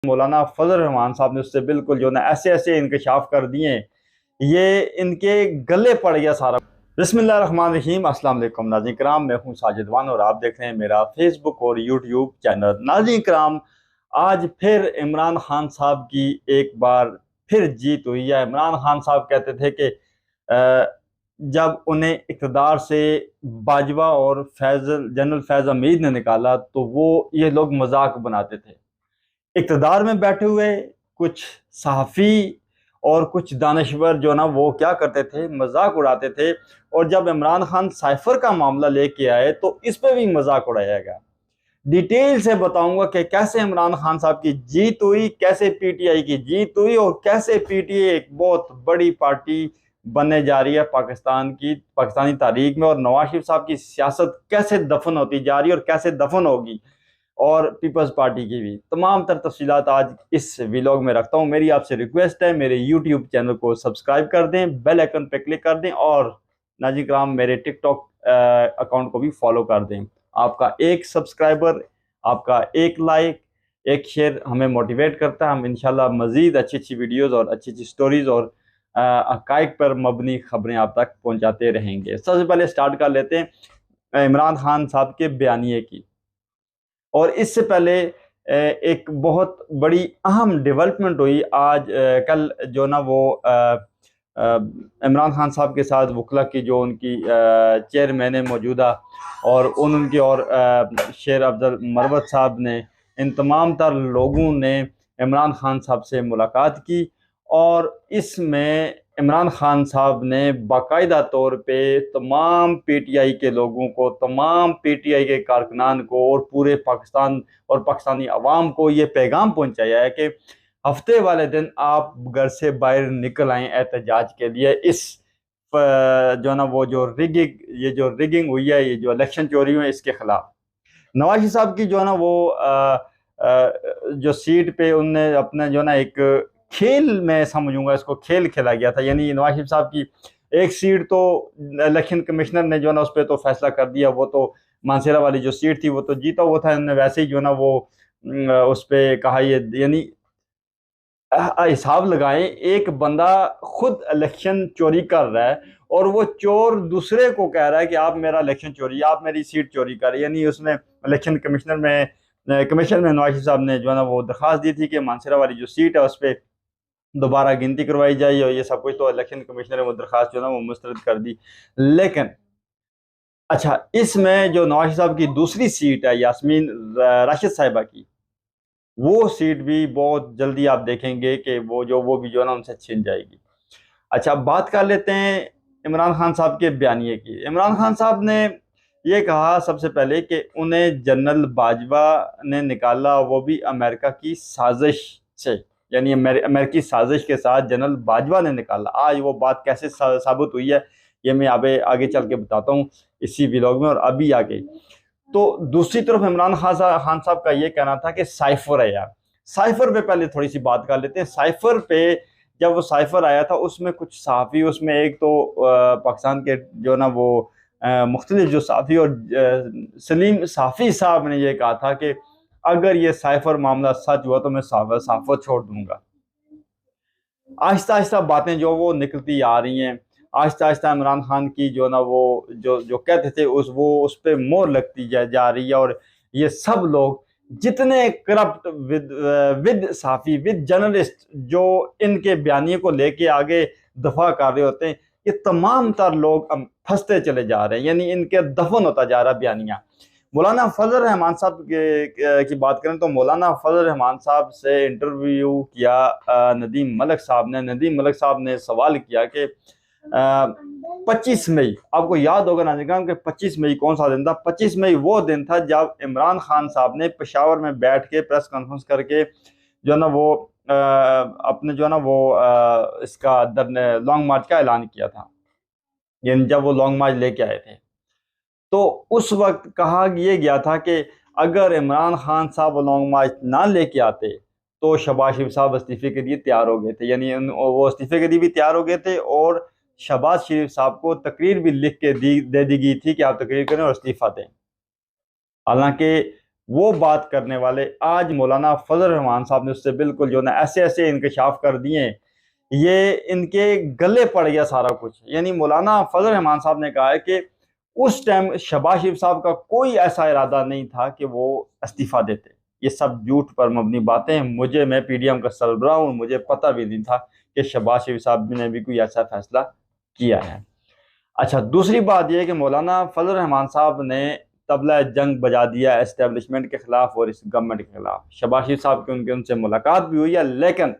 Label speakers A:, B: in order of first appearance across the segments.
A: मौलाना फजल रहमान साहब ने उससे बिल्कुल जो ना ऐसे ऐसे इंकशाफ कर दिए, ये इनके गले पड़ गया सारा। बिस्मिल्लाहिर्रहमानिर्रहीम, अस्सलाम वालेकुम नाज़रीन कराम, मैं हूं साजिद वान और आप देख रहे हैं मेरा फेसबुक और यूट्यूब चैनल। नाज़रीन कराम, आज फिर इमरान खान साहब की एक बार फिर जीत हुई है। इमरान खान साहब कहते थे कि जब उन्हें इक़्तिदार से बाजवा और जनरल फैज़ हमीद ने निकाला तो वो ये लोग मजाक बनाते थे। इक़्तिदार में बैठे हुए कुछ सहाफ़ी और कुछ दानश्वर जो ना वो क्या करते थे, मजाक उड़ाते थे। और जब इमरान खान साइफर का मामला लेके आए तो इस पे भी मजाक उड़ाया गया। डिटेल से बताऊंगा कि कैसे इमरान खान साहब की जीत हुई, कैसे पीटीआई की जीत हुई और कैसे पीटीआई एक बहुत बड़ी पार्टी बनने जा रही है पाकिस्तानी तारीख में, और नवाज शरीफ साहब की सियासत कैसे दफन होती जा रही है और कैसे दफन होगी, और पीपल्स पार्टी की भी तमाम तर तफसीलात आज इस व्लॉग में रखता हूँ। मेरी आपसे रिक्वेस्ट है, मेरे यूट्यूब चैनल को सब्सक्राइब कर दें, बेल आइकन पर क्लिक कर दें और नाज़रीन कराम मेरे टिकटॉक अकाउंट को भी फॉलो कर दें। आपका एक सब्सक्राइबर, आपका एक लाइक, एक शेयर हमें मोटिवेट करता है। हम इंशाल्लाह मज़ीद अच्छी अच्छी वीडियोज़ और अच्छी अच्छी स्टोरीज़ और हक़ाइक़ पर मबनी खबरें आप तक पहुँचाते रहेंगे। सबसे पहले स्टार्ट कर लेते हैं इमरान खान साहब के बयानिए की। और इससे पहले एक बहुत बड़ी अहम डेवलपमेंट हुई आज कल जो ना वो इमरान खान साहब के साथ वकला की जो उनकी चेयरमैन है मौजूदा, और उनके और शेर अफजल मरवत साहब ने, इन तमाम तर लोगों ने इमरान खान साहब से मुलाकात की। और इसमें इमरान खान साहब ने बाकायदा तौर पे तमाम पीटीआई के लोगों को, तमाम पीटीआई के कारकुनान को और पूरे पाकिस्तान और पाकिस्तानी अवाम को ये पैगाम पहुंचाया है कि हफ्ते वाले दिन आप घर से बाहर निकल आएँ एहतजाज के लिए। इस जो ना वो जो रिगिंग हुई है, ये जो इलेक्शन चोरी हुई है, इसके खिलाफ नवाज शरीफ साहब की जो ना वो जो सीट पे उनने अपने जो ना एक खेल, मैं समझूंगा इसको खेल खेला गया था। यानी नवाज शरीफ साहब की एक सीट तो इलेक्शन कमिश्नर ने जो ना उस पर तो फैसला कर दिया, वो तो मानसेरा वाली जो सीट थी वो तो जीता हुआ था। इन्होंने वैसे ही जो ना वो उस पर कहा, ये यानी हिसाब लगाएं, एक बंदा खुद इलेक्शन चोरी कर रहा है और वो चोर दूसरे को कह रहा है कि आप मेरा इलेक्शन चोरी, आप मेरी सीट चोरी कर रहे हैं। यानी उसमें इलेक्शन कमीशन में नवाज शरीफ साहब ने जो है ना वो दरख्वास्त दी थी कि मानसरा वाली जो सीट है उस पर दोबारा गिनती करवाई जाए, और ये सब कुछ तो इलेक्शन कमीशनर ने वो दरख्वास्त जो है ना वो मुस्तरद कर दी। लेकिन अच्छा, इसमें जो नवाज शरीफ साहब की दूसरी सीट है यास्मीन राशिद साहिबा की, वो सीट भी बहुत जल्दी आप देखेंगे कि वो भी जो है ना उनसे छीन जाएगी। अच्छा, अब बात कर लेते हैं इमरान खान साहब के बयानिए की। इमरान खान साहब ने ये कहा सबसे पहले कि उन्हें जनरल बाजवा ने निकाला, वो भी अमेरिका की साजिश से, यानी अमेरिकी साजिश के साथ जनरल बाजवा ने निकाला। आज वो बात कैसे साबित हुई है ये मैं आगे चल के बताता हूँ इसी व्लॉग में और अभी आगे। तो दूसरी तरफ इमरान खान साहब का ये कहना था कि साइफर है यार। साइफर पे पहले थोड़ी सी बात कर लेते हैं। साइफर पे जब वो साइफर आया था उसमें कुछ सहाफ़ी, उसमें एक तो पाकिस्तान के जो ना वो मुख्तलिफ जो सहाफ़ी और सलीम साफ़ी साहब ने ये कहा था कि अगर ये साइफर मामला सच हुआ तो मैं साफत छोड़ दूंगा। आहिस्ता आहिस्ता बातें जो वो निकलती आ रही हैं, आहिस्ता आहिस्ता इमरान खान की जो ना वो जो जो कहते थे उस पर मोहर लगती जा रही है। और ये सब लोग जितने करप्ट विद साफ़ी विद जर्नलिस्ट जो इनके बयानिए को लेके आगे दफा कर रहे होते हैं, ये तमाम तर लोग फंसते चले जा रहे हैं, यानी इनके दफन होता जा रहा बयानिया। मौलाना फजल रहमान साहब की बात करें तो मौलाना फजल रहमान साहब से इंटरव्यू किया नदीम मलिक साहब ने। नदीम मलिक साहब ने सवाल किया कि 25 मई, आपको याद होगा नाज़रीन कि 25 मई कौन सा दिन था? 25 मई वो दिन था जब इमरान खान साहब ने पेशावर में बैठ के प्रेस कॉन्फ्रेंस करके जो ना वो अपने जो ना वो इसका लॉन्ग मार्च का ऐलान किया था, यानी जब वो लॉन्ग मार्च लेके आए थे। तो उस वक्त कहा यह गया था कि अगर इमरान खान साहब लॉन्ग मार्च ना लेके आते तो शहबाज शरीफ साहब इस्तीफे के लिए तैयार हो गए थे, यानी वो इस्तीफे के लिए भी तैयार हो गए थे। और शहबाज शरीफ साहब को तकरीर भी लिख के दे दी गई थी कि आप तकरीर करें और इस्तीफा दें। हालांकि वो बात करने वाले आज मौलाना फजल रहमान साहब ने उससे बिल्कुल जो ना ऐसे ऐसे इंकशाफ कर दिए, ये इनके गले पड़ गया सारा कुछ। यानी मौलाना फजल रहमान साहब ने कहा है कि उस टाइम शहबाज शरीफ साहब का कोई ऐसा इरादा नहीं था कि वो इस्तीफा देते। ये सब झूठ पर मबनी बातें हैं। मैं पीडीएम का सरबराह हूँ, मुझे पता भी नहीं था कि शहबाज शरीफ साहब ने भी कोई ऐसा फैसला किया है। अच्छा, दूसरी बात यह है कि मौलाना फजल रहमान साहब ने तबला जंग बजा दिया एस्टेब्लिशमेंट के खिलाफ और इस गवर्नमेंट के खिलाफ। शहबाज शरीफ साहब की उनसे मुलाकात भी हुई है, लेकिन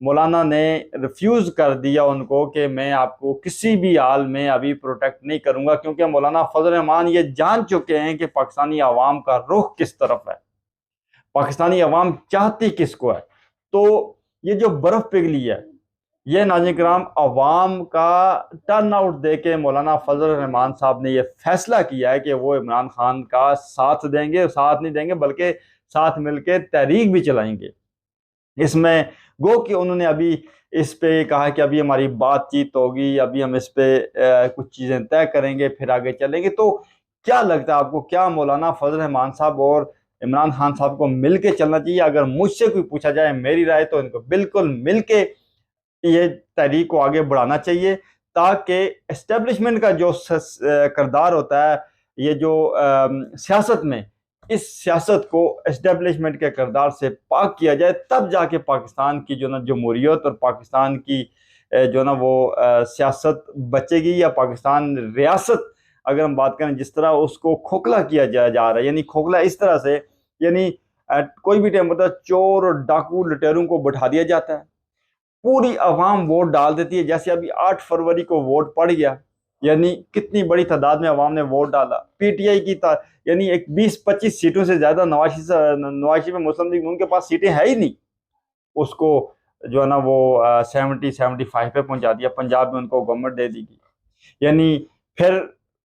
A: मौलाना ने रिफ्यूज़ कर दिया उनको कि मैं आपको किसी भी हाल में अभी प्रोटेक्ट नहीं करूंगा, क्योंकि मौलाना फजल रहमान ये जान चुके हैं कि पाकिस्तानी अवाम का रुख किस तरफ है, पाकिस्तानी अवाम चाहती किसको है। तो ये जो बर्फ पिघली है, ये नाज़रीन कराम अवाम का टर्न आउट दे के मौलाना फजल रहमान साहब ने यह फैसला किया है कि वो इमरान खान का साथ देंगे, साथ नहीं देंगे बल्कि साथ मिलकर तहरीक भी चलाएंगे। इसमें गो कि उन्होंने अभी इस पे कहा कि अभी हमारी बातचीत होगी, अभी हम इस पे कुछ चीज़ें तय करेंगे, फिर आगे चलेंगे। तो क्या लगता है आपको, क्या मौलाना फजल रहमान साहब और इमरान खान साहब को मिल के चलना चाहिए? अगर मुझसे कोई पूछा जाए मेरी राय, तो इनको बिल्कुल मिल के ये तहरीक को आगे बढ़ाना चाहिए, ताकि इस्टेब्लिशमेंट का जो किरदार होता है, ये जो सियासत में, इस सियासत को इस्टेब्लिशमेंट के किरदार से पाक किया जाए, तब जाके पाकिस्तान की जो ना जमहूरियत और पाकिस्तान की जो ना वो सियासत बचेगी। या पाकिस्तान रियासत अगर हम बात करें, जिस तरह उसको खोखला किया जा रहा है, यानी खोखला इस तरह से, यानी कोई भी टाइम होता है चोर और डाकू लुटेरों को बैठा दिया जाता है, पूरी अवाम वोट डाल देती है। जैसे अभी 8 फरवरी को वोट पड़ गया, यानी कितनी बड़ी तादाद में अवाम ने वोट डाला। पीटीआई की यानी एक 20-25 सीटों से ज्यादा नवाशी में मुस्लिम लीग उनके पास सीटें है ही नहीं, उसको जो है ना वो 70-75 पे पहुंचा दिया। पंजाब में उनको गवर्नमेंट दे दी गई। यानी फिर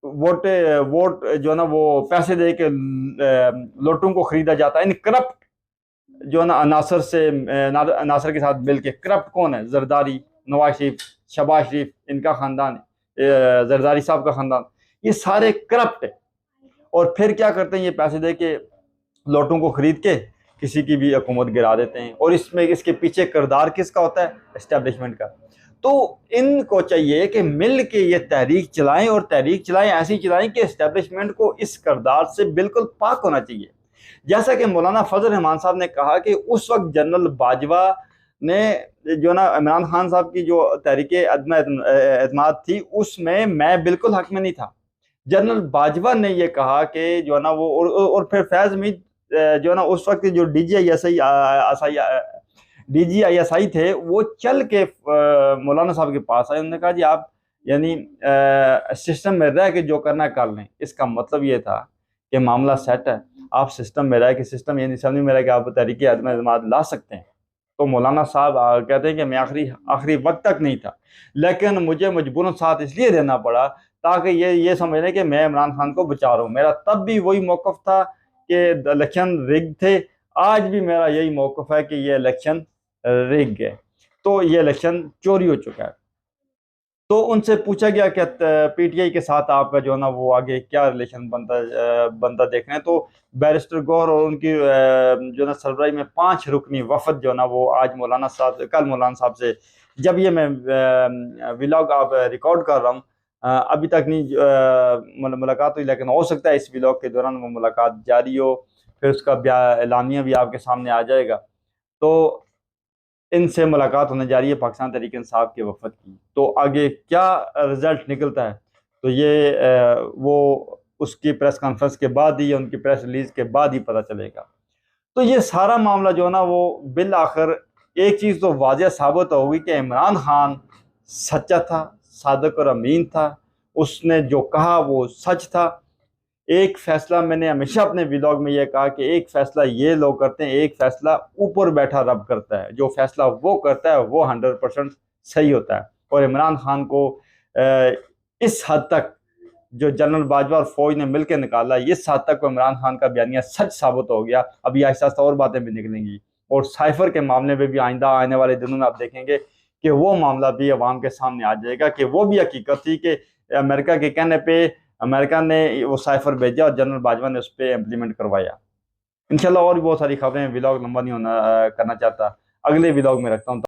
A: वोट वोट जो है ना वो पैसे दे के लोटों को खरीदा जाता है। करप्ट जो है ना अनासर के साथ मिलके, करप्ट कौन है? जरदारी, नवाज शरीफ, शहबाज शरीफ, इनका खानदान है, जरदारी साहब का खानदान, ये सारे करप्ट है। और फिर क्या करते हैं, ये पैसे दे के लोटों को खरीद के किसी की भी हुकूमत गिरा देते हैं। और इसमें इसके पीछे किरदार किसका होता है? एस्टेब्लिशमेंट का। तो इनको चाहिए कि मिल के ये तहरीक चलाएं, और तहरीक चलाएं ऐसी चलाएं कि एस्टेब्लिशमेंट को इस किरदार से बिल्कुल पाक होना चाहिए। जैसा कि मौलाना फजल रहमान साहब ने कहा कि उस वक्त जनरल बाजवा ने जो ना इमरान खान साहब की जो तहरीक अदम एतमाद थी, उसमें मैं बिल्कुल हक में नहीं था। जनरल बाजवा ने यह कहा कि जो है ना वो, और फिर फैज मीर जो है ना उस वक्त जो DGISI थे, वो चल के मौलाना साहब के पास आए। उन्होंने कहा जी आप यानी सिस्टम में रह के जो करना कर लें। इसका मतलब ये था कि मामला सेट है, आप सिस्टम में रह के, सिस्टम यानी समझ में रह के आप तहरीक अदम एतमाद ला सकते हैं। तो मौलाना साहब कहते हैं कि मैं आखिरी वक्त तक नहीं था, लेकिन मुझे मजबूरन साथ इसलिए देना पड़ा ताकि ये समझ लें कि मैं इमरान खान को बचा रहा हूँ। मेरा तब भी वही मौक़िफ़ था कि इलेक्शन रिग थे, आज भी मेरा यही मौक़िफ़ है कि ये इलेक्शन रिग है, तो ये इलेक्शन चोरी हो चुका है। तो उनसे पूछा गया कि पीटीआई के साथ आपका जो है ना वो आगे क्या रिलेशन बनता देख रहे हैं। तो बैरिस्टर गौहर और उनकी जो ना सरबराही में 5 रुकनी वफद जो ना वो आज मौलाना साहब, कल मौलाना साहब से, जब ये मैं व्लॉग आप रिकॉर्ड कर रहा हूँ, अभी तक नहीं मुलाकात हुई, लेकिन हो सकता है इस व्लॉग के दौरान वो मुलाकात जारी हो, फिर उसका एलानिया भी आपके सामने आ जाएगा। तो इनसे मुलाकात होने जा रही है पाकिस्तान तहरीक इंसाफ के वफद की। तो आगे क्या रिजल्ट निकलता है, तो ये वो उसकी प्रेस कॉन्फ्रेंस के बाद ही, उनकी प्रेस रिलीज के बाद ही पता चलेगा। तो ये सारा मामला जो है ना वो बिल आखिर एक चीज़ तो वाज़ेह साबित होगी कि इमरान खान सच्चा था, सादिक और अमीन था, उसने जो कहा वो सच था। एक फैसला मैंने हमेशा अपने व्लॉग में यह कहा कि एक फैसला ये लोग करते हैं, एक फैसला ऊपर बैठा रब करता है। जो फैसला वो करता है वो 100% सही होता है। और इमरान खान को इस हद तक जो जनरल बाजवा और फौज ने मिलकर निकाला, इस हद तक इमरान खान का बयानिया सच साबित हो गया। अभी आहिस्ता आहिस्ता और बातें भी निकलेंगी, और साइफर के मामले में भी आइंदा आने वाले दिनों में आप देखेंगे कि वो मामला भी अवाम के सामने आ जाएगा कि वो भी हकीकत थी कि अमेरिका के कहने पे अमेरिका ने वो साइफर भेजा और जनरल बाजवा ने उस पर इम्प्लीमेंट करवाया। इंशाल्लाह और भी बहुत सारी खबरें, व्लॉग लंबा नहीं होना करना चाहता, अगले व्लॉग में रखता हूँ।